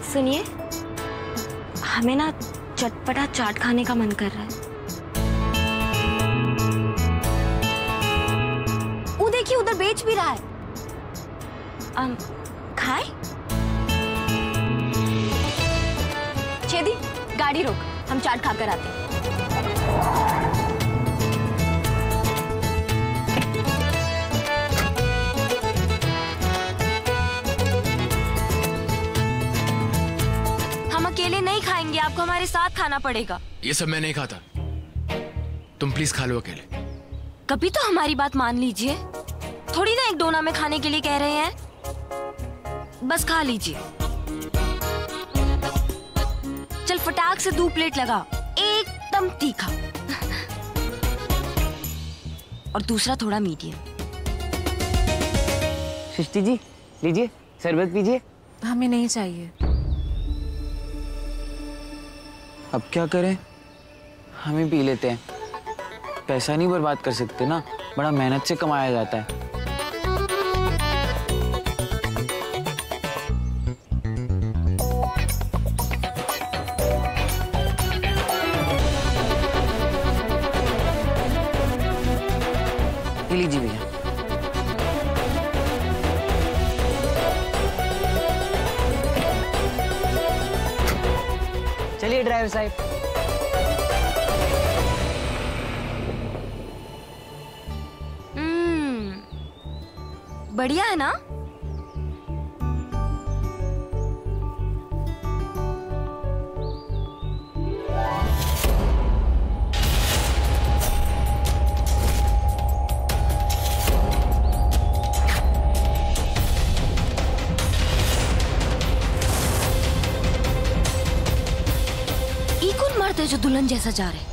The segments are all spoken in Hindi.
सुनिए, हमें ना चटपटा चाट खाने का मन कर रहा है। वो देखिए उधर बेच भी रहा है। खाए? छेदी, गाड़ी रोक, हम चाट खाकर आते हैं। अकेले नहीं खाएंगे, आपको हमारे साथ खाना पड़ेगा। ये सब मैं नहीं खाता, तुम प्लीज खा लो अकेले। कभी तो हमारी बात मान लीजिए, थोड़ी ना एक डोना में खाने के लिए कह रहे हैं। बस खा लीजिए। चल फटाक से 2 प्लेट लगा, एकदम तीखा और दूसरा थोड़ा मीडियम। सृष्टि जी लीजिए, शरबत पीजिए। हमें नहीं चाहिए। अब क्या करें, हम ही पी लेते हैं। पैसा नहीं बर्बाद कर सकते ना, बड़ा मेहनत से कमाया जाता है। लीजिए भैया। चलिए ड्राइवर साहब। बढ़िया है ना? ये कौन मर्द है जो दुल्हन जैसा जा रहे?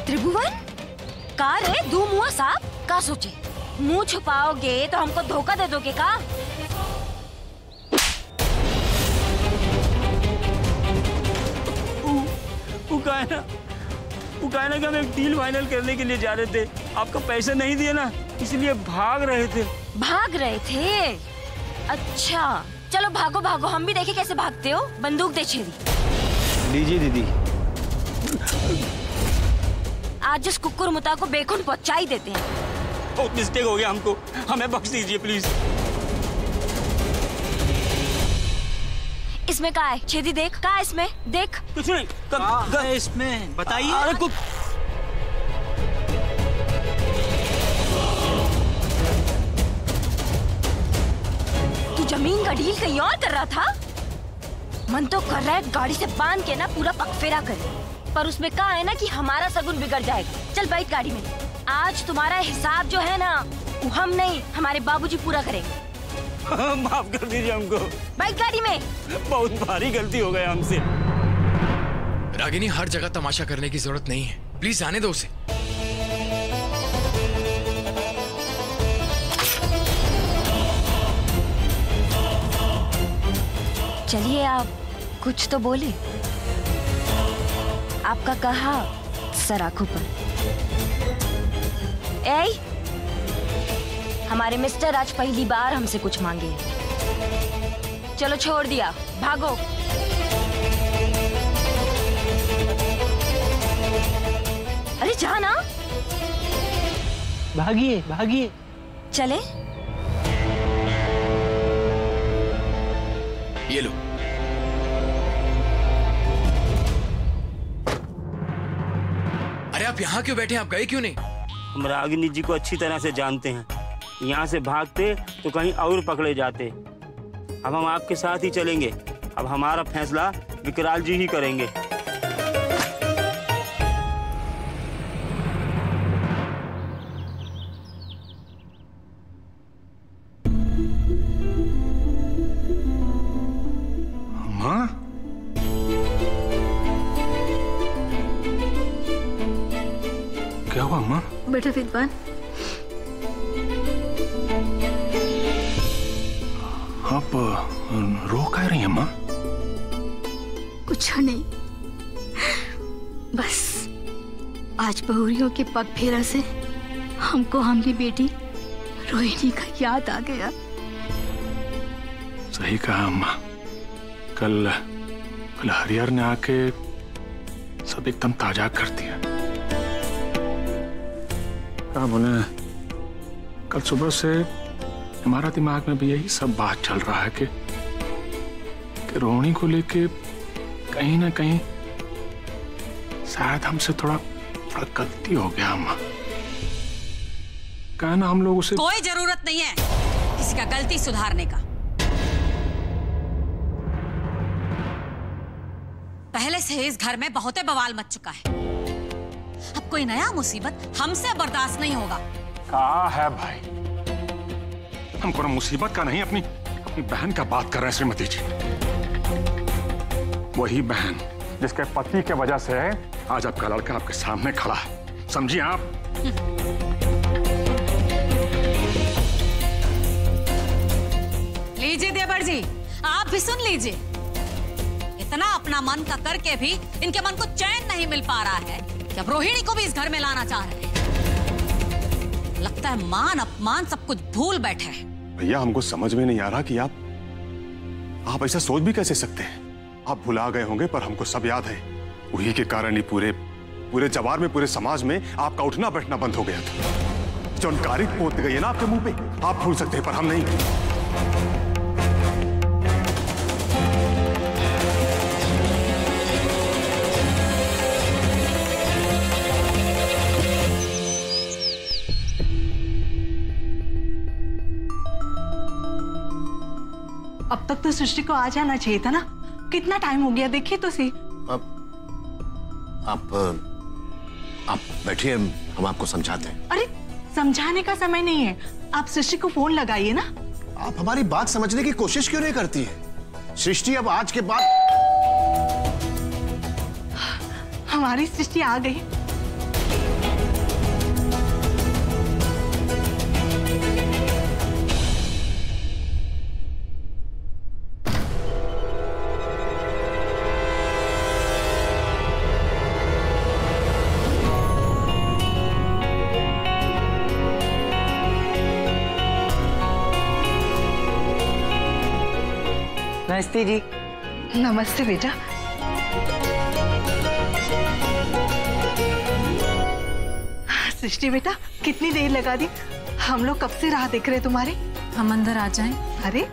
त्रिभुवन, कार है दू मुआ साहब का सोचे, मुंह छुपाओगे तो हमको धोखा दे दोगे का? वो कहा ना कि हम एक डील फाइनल करने के लिए जा रहे थे, आपका पैसा नहीं दिया ना, इसलिए भाग रहे थे। भाग रहे थे? अच्छा चलो भागो भागो, हम भी देखे कैसे भागते हो। बंदूक दे छेदी। लीजिए दीदी। आज इस कुकुर मुता को बेखुन पहुंचा ही देते हैं। बहुत मिस्टेक हो गया हमको, हमें बख्श दीजिए प्लीज। इसमें क्या है छेदी? देख क्या है इसमें, देख। कुछ नहीं है इसमें, बताइए। अरे तू जमीन का डील कहीं और कर रहा था? मन तो कर रहा है गाड़ी से बांध के ना पूरा पगफेरा करे, पर उसमें क्या है ना कि हमारा सगुन बिगड़ जाएगा। चल बैठ गाड़ी में। आज तुम्हारा हिसाब जो है ना, वो हम नहीं हमारे बाबूजी पूरा करेंगे। माफ कर दीजिए हमको। बैठ गाड़ी में। बहुत भारी गलती हो गया हमसे। रागिनी, हर जगह तमाशा करने की जरूरत नहीं है, प्लीज आने दो उसे। चलिए आप कुछ तो बोले। आपका कहा सर आंखों पर। ए, हमारे मिस्टर आज पहली बार हमसे कुछ मांगे। चलो छोड़ दिया, भागो। अरे जा ना। भागिए भागिए। चले। ये लो। अरे आप यहाँ क्यों बैठे हैं? आप गए क्यों नहीं? हम रागिनी जी को अच्छी तरह से जानते हैं, यहाँ से भागते तो कहीं और पकड़े जाते। अब हम आपके साथ ही चलेंगे। अब हमारा फैसला विकराल जी ही करेंगे। माँ, क्या हुआ माँ? बेटा विद्वान, आप रो कह रही हैं माँ? कुछ नहीं, बस आज बहुरियों के पग फेरा से हमको हमारी बेटी रोहिणी का याद आ गया। सही कहा अम्मा। कल हरिहर ने आके सब एकदम ताजा कर दिया। क्या बोले, कल सुबह से हमारा दिमाग में भी यही सब बात चल रहा है कि रोहिणी को लेके कहीं ना कहीं शायद हमसे थोड़ा गलती हो गया अम्मा। क्या ना हम लोग उसे कोई जरूरत नहीं है किसी का गलती सुधारने का। पहले से इस घर में बहुत बवाल मच चुका है, अब कोई नया मुसीबत हमसे बर्दाश्त नहीं होगा। कहा है भाई, हमको ना मुसीबत का नहीं, अपनी बहन का बात कर रहे हैं श्रीमती जी। वही बहन जिसके पति के वजह से आज आपका लड़का आपके सामने खड़ा है, समझिए आप। लीजिए देवर जी, आप भी सुन लीजिए। इतना अपना मन का करके भी इनके मन को चैन नहीं मिल पा रहा है कि अब रोहिणी को भी इस घर में लाना चाह रहे हैं। लगता है मान अपमान सब कुछ भूल बैठे हैं। भैया हमको समझ में नहीं आ रहा कि आप ऐसा सोच भी कैसे सकते हैं। आप भुला गए होंगे पर हमको सब याद है। वही के कारण ही पूरे जवार में, पूरे समाज में आपका उठना बैठना बंद हो गया था। जो नकारी पोत गई है ना आपके मुंह पे, आप भूल सकते हैं पर हम नहीं। अब तक तो सृष्टि को आ जाना चाहिए था ना, कितना टाइम हो गया देखिए तो सही। आप बैठिए, हम आपको समझाते हैं। अरे समझाने का समय नहीं है, आप सृष्टि को फोन लगाइए ना। आप हमारी बात समझने की कोशिश क्यों नहीं करती है? सृष्टि अब आज के बाद हमारी सृष्टि आ गई। नमस्ते जी। नमस्ते बेटा। सृष्टि बेटा, कितनी देर लगा दी, हम लोग कब से राह देख रहे तुम्हारे। हम अंदर आ जाएं? अरे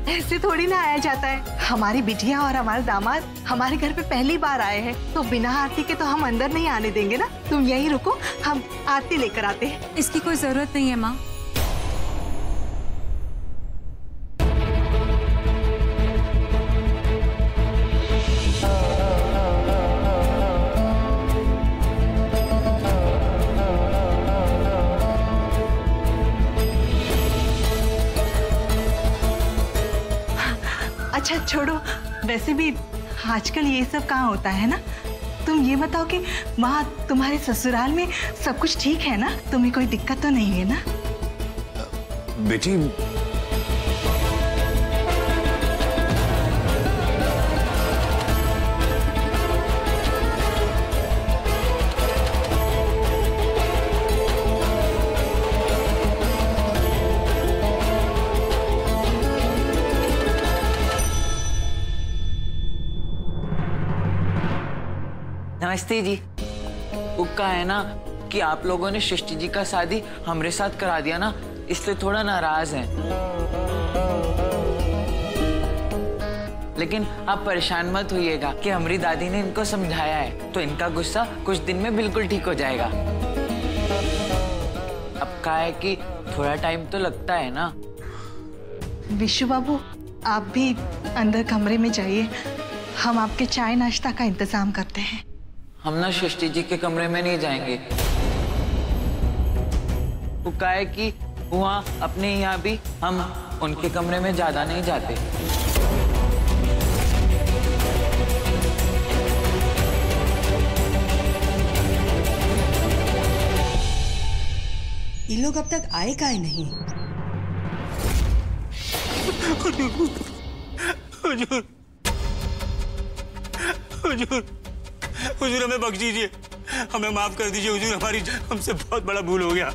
ऐसे थोड़ी ना आया जाता है। हमारी बिटिया और हमारे दामाद हमारे घर पे पहली बार आए हैं, तो बिना आरती के तो हम अंदर नहीं आने देंगे ना। तुम यहीं रुको, हम आरती लेकर आते हैं। इसकी कोई जरूरत नहीं है माँ। अच्छा छोड़ो, वैसे भी आजकल ये सब कहाँ होता है ना। तुम ये बताओ कि वहाँ तुम्हारे ससुराल में सब कुछ ठीक है ना, तुम्हें कोई दिक्कत तो नहीं है ना? बेटी, नमस्ते जी। उक्का है ना कि आप लोगों ने सृष्टि जी का शादी हमारे साथ करा दिया ना, इसलिए थोड़ा नाराज हैं। लेकिन आप परेशान मत होइएगा कि हमारी दादी ने इनको समझाया है, तो इनका गुस्सा कुछ दिन में बिल्कुल ठीक हो जाएगा। अब क्या है कि थोड़ा टाइम तो लगता है ना। विशु बाबू, आप भी अंदर कमरे में जाइए, हम आपके चाय नाश्ता का इंतजाम करते हैं। हम ना सृष्टि जी के कमरे में नहीं जाएंगे। वो क्या है कि वहाँ अपने यहाँ भी हम उनके कमरे में ज्यादा नहीं जाते। ये लोग अब तक आए काहे नहीं? हुजूर, हुजूर, हुजूर हमें बख्श दीजिए, हमें माफ कर दीजिए हुजूर, हमारी हमसे बहुत बड़ा भूल हो गया।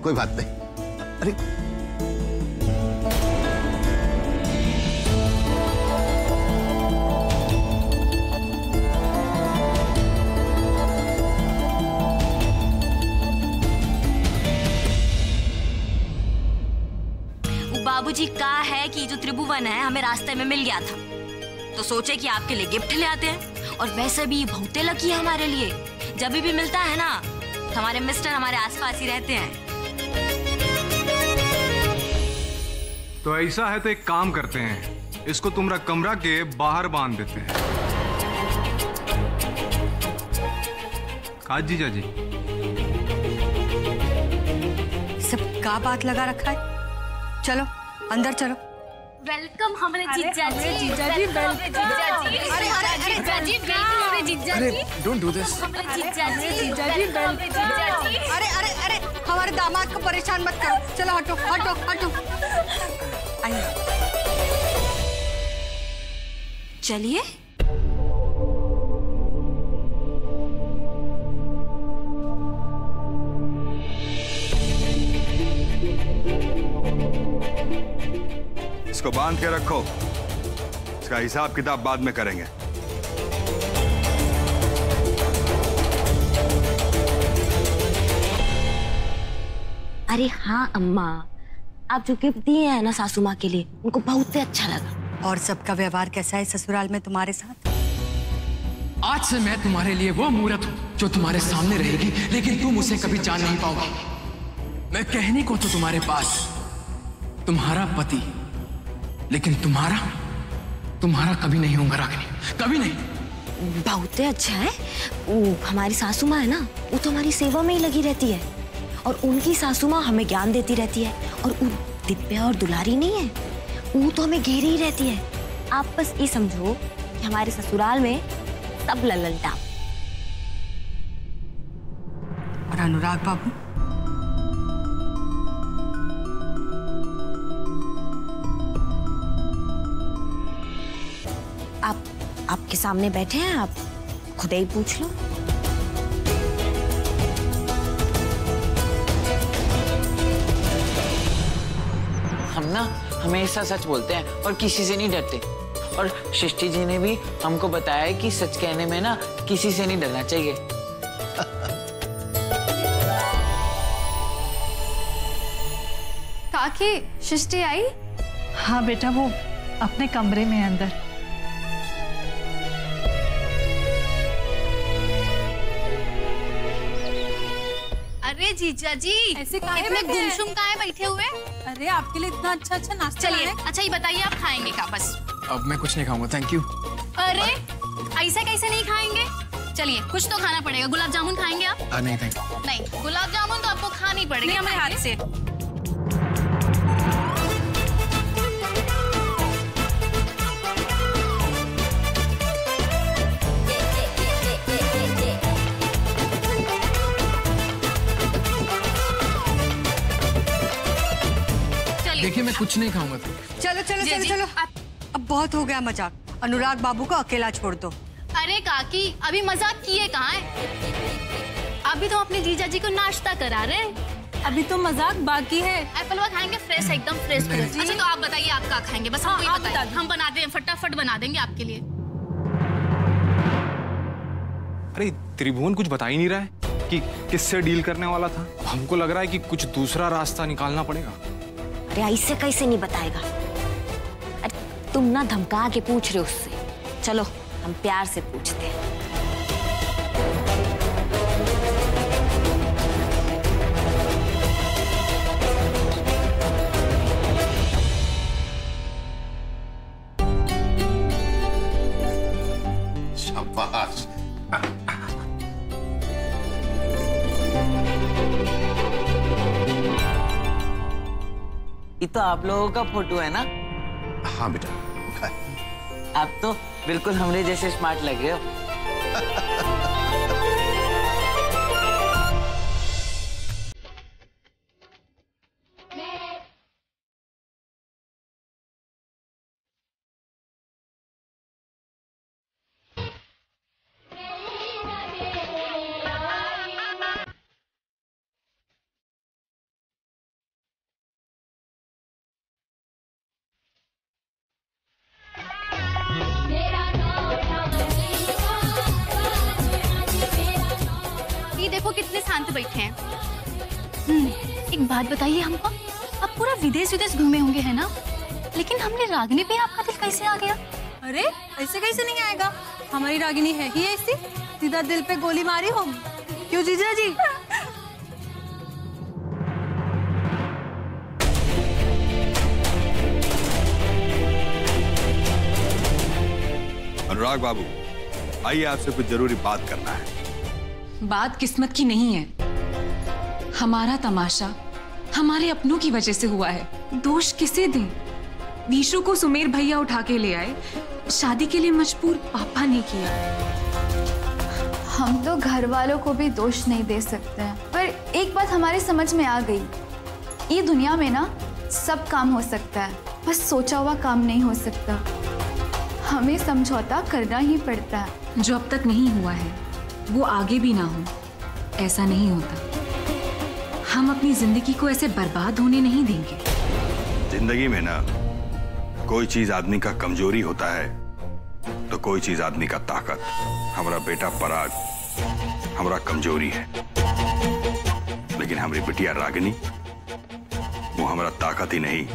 कोई बात नहीं। अरे बाबूजी कहा है कि जो त्रिभुवन है हमें रास्ते में मिल गया था, तो सोचे कि आपके लिए गिफ्ट ले आते हैं। और वैसे भी बहुत लकी है हमारे लिए, जब भी मिलता है ना हमारे मिस्टर हमारे आसपास ही रहते हैं। तो ऐसा है तो एक काम करते हैं, इसको तुम्हारा कमरा के बाहर बांध देते हैं। काजी जीजा जी, सब का बात लगा रखा है, चलो अंदर चलो। वेलकम हमारे जीजा जी। जीजा जी अरे जीजा जी वेलकम जीजा जी। Don't do this. जीजा जी अरे अरे अरे हमारे दामाद को परेशान मत करो, चलो हटो हटो हटो। चलिए। इसको बांध के रखो, इसका हिसाब किताब बाद में करेंगे। अरे हाँ अम्मा, आप जो गिफ्ट दिए हैं ना सासू माँ के लिए, उनको बहुत अच्छा लगा। और सबका व्यवहार कैसा है ससुराल में तुम्हारे साथ? आज से मैं तुम्हारे लिए वो मूरत हूँ जो तुम्हारे सामने रहेगी, लेकिन तुम उसे कभी जान नहीं पाओगी। मैं कहने को तो तुम्हारे पास तुम्हारा पति, लेकिन तुम्हारा कभी नहीं होगा रागिनी, कभी नहीं। बहुत अच्छा है। वो हमारी सासू माँ है ना, वो तो हमारी सेवा में ही लगी रहती है, और उनकी सासू माँ हमें ज्ञान देती रहती है। और वो दिव्या और दुलारी नहीं है, वो तो हमें घेरी ही रहती है। आप बस ये समझो कि हमारे ससुराल में सब ललन टाप। और अनुराग बाबू, आपके सामने बैठे हैं, आप खुद ही पूछ लो। हम ना हमेशा सच बोलते हैं और किसी से नहीं डरते। और सृष्टि जी ने भी हमको बताया है कि सच कहने में ना किसी से नहीं डरना चाहिए। काकी, सृष्टि आई? हाँ बेटा, वो अपने कमरे में अंदर। अरे जीजा जी, ऐसे इतने गुमसुम कहाँ है बैठे हुए? अरे आपके लिए इतना अच्छा अच्छा नाश्ता चलिए, अच्छा ये बताइए आप खाएंगे क्या? बस अब मैं कुछ नहीं खाऊंगा, थैंक यू। अरे ऐसा कैसे नहीं खाएंगे? चलिए कुछ तो खाना पड़ेगा। गुलाब जामुन खाएंगे आप? नहीं थैंक यू। नहीं, गुलाब जामुन तो आपको खानी पड़ेगी हमारे हाथ से। देखिए मैं कुछ नहीं खाऊंगा। चलो चलो चलो चलो, अब बहुत हो गया मजाक। अनुराग बाबू को अकेला छोड़ दो। अरे काकी, अभी मजाक किए कहाँ है? अभी तो अपने जीजा जी को नाश्ता करा रहे हैं। अभी तो मजाक बाकी है। एप्पल खाएंगे फ्रेश, एकदम फ्रेश। अच्छा तो आप बताइए आप क्या खाएंगे? बस हमको ये बताइए, हम बना दें, फटाफट बना देंगे आपके लिए। अरे त्रिभुवन कुछ बता ही नहीं रहा है। कि किससे डील करने वाला था। हमको लग रहा है कि कुछ दूसरा रास्ता निकालना पड़ेगा। अरे ऐसे कैसे नहीं बताएगा? अरे तुम ना धमका के पूछ रहे हो उससे। चलो हम प्यार से पूछते हैं। शाबाश। ये तो आप लोगों का फोटो है ना? हाँ बेटा। आप तो बिल्कुल हमरे जैसे स्मार्ट लग रहे हो। देखो कितने शांत बैठे हैं। एक बात बताइए हमको, आप पूरा विदेश घूमे होंगे है ना, लेकिन हमने रागिनी पे आपका दिल कैसे आ गया? अरे ऐसे कैसे नहीं आएगा, हमारी रागिनी है ही ऐसी, सीधा दिल पे गोली मारी होगी। क्यों जीजा जी? अनुराग बाबू, आइए आपसे कुछ जरूरी बात करना है। बात किस्मत की नहीं है, हमारा तमाशा हमारे अपनों की वजह से हुआ है। दोष किसे दें? वीशु को सुमेर भैया उठा के ले आए, शादी के लिए मजबूर पापा ने किया। हम तो घर वालों को भी दोष नहीं दे सकते हैं, पर एक बात हमारे समझ में आ गई, ये दुनिया में ना सब काम हो सकता है, बस सोचा हुआ काम नहीं हो सकता। हमें समझौता करना ही पड़ता है। जो अब तक नहीं हुआ है वो आगे भी ना हो, ऐसा नहीं होता। हम अपनी जिंदगी को ऐसे बर्बाद होने नहीं देंगे। जिंदगी में ना कोई चीज आदमी का कमजोरी होता है तो कोई चीज आदमी का ताकत। हमारा बेटा पराग हमारा कमजोरी है, लेकिन हमारी बिटिया रागिनी वो हमारा ताकत ही नहीं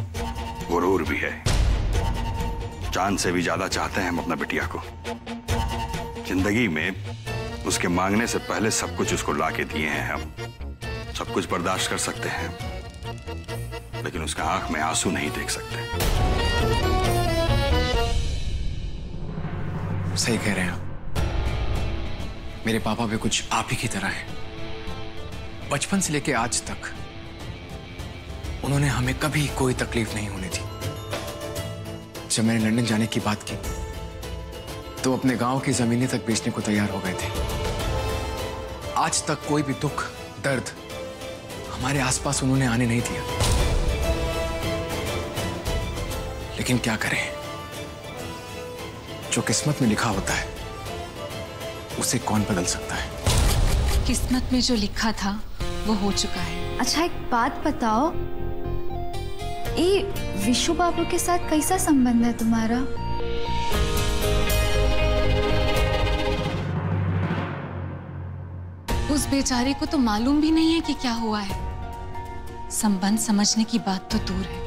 गुरूर भी है। जान से भी ज्यादा चाहते हैं हम अपना बिटिया को। जिंदगी में उसके मांगने से पहले सब कुछ उसको लाके दिए हैं हम। सब कुछ बर्दाश्त कर सकते हैं, लेकिन उसका आंख में आंसू नहीं देख सकते। सही कह रहे हैं आप। मेरे पापा भी कुछ आप ही की तरह है। बचपन से लेके आज तक उन्होंने हमें कभी कोई तकलीफ नहीं होने दी। जब मैंने लंदन जाने की बात की तो अपने गांव की जमीनें तक बेचने को तैयार हो गए थे। आज तक कोई भी दुख दर्द हमारे आसपास उन्होंने आने नहीं दिया। लेकिन क्या करें, जो किस्मत में लिखा होता है उसे कौन बदल सकता है। किस्मत में जो लिखा था वो हो चुका है। अच्छा एक बात बताओ, ये विशु बाबू के साथ कैसा संबंध है तुम्हारा? उस बेचारे को तो मालूम भी नहीं है कि क्या हुआ है। संबंध समझने की बात तो दूर है,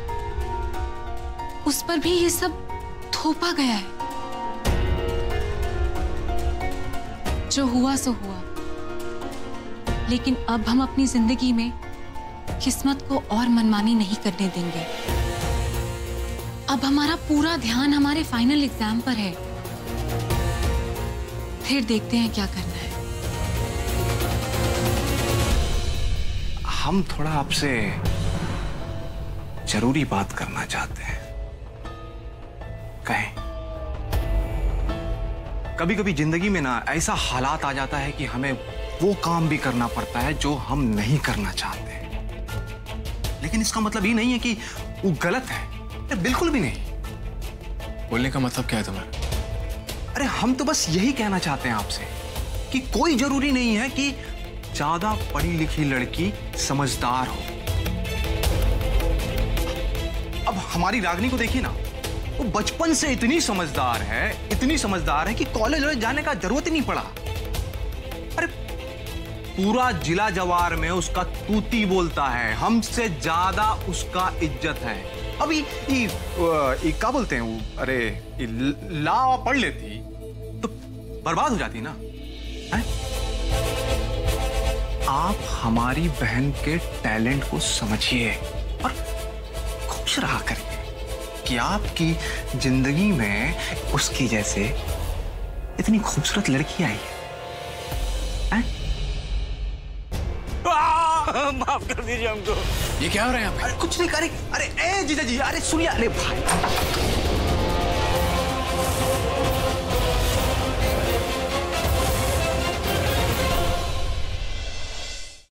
उस पर भी ये सब थोपा गया है। जो हुआ सो हुआ, लेकिन अब हम अपनी जिंदगी में किस्मत को और मनमानी नहीं करने देंगे। अब हमारा पूरा ध्यान हमारे फाइनल एग्जाम पर है, फिर देखते हैं क्या करना है। हम थोड़ा आपसे जरूरी बात करना चाहते हैं। कहें? कभी कभी जिंदगी में ना ऐसा हालात आ जाता है कि हमें वो काम भी करना पड़ता है जो हम नहीं करना चाहते, लेकिन इसका मतलब ये नहीं है कि वो गलत है। बिल्कुल भी नहीं। बोलने का मतलब क्या है तुम्हारा? अरे हम तो बस यही कहना चाहते हैं आपसे कि कोई जरूरी नहीं है कि ज्यादा पढ़ी लिखी लड़की समझदार हो। अब हमारी रागिनी को देखिए ना, वो बचपन से इतनी समझदार है कि कॉलेज जाने का जरूरत ही नहीं पड़ा। अरे पूरा जिला जवार में उसका तूती बोलता है, हमसे ज्यादा उसका इज्जत है। अभी क्या बोलते हैं वो, अरे ला पढ़ लेती तो बर्बाद हो जाती ना है? आप हमारी बहन के टैलेंट को समझिए और खुश रहा करिए कि आपकी जिंदगी में उसकी जैसे इतनी खूबसूरत लड़की आई है। माफ कर दीजिए हमको। ये क्या हो रहा है यहाँ पे? अरे कुछ नहीं करे। अरे ए जीजा जी, अरे सुनिए, अरे भाई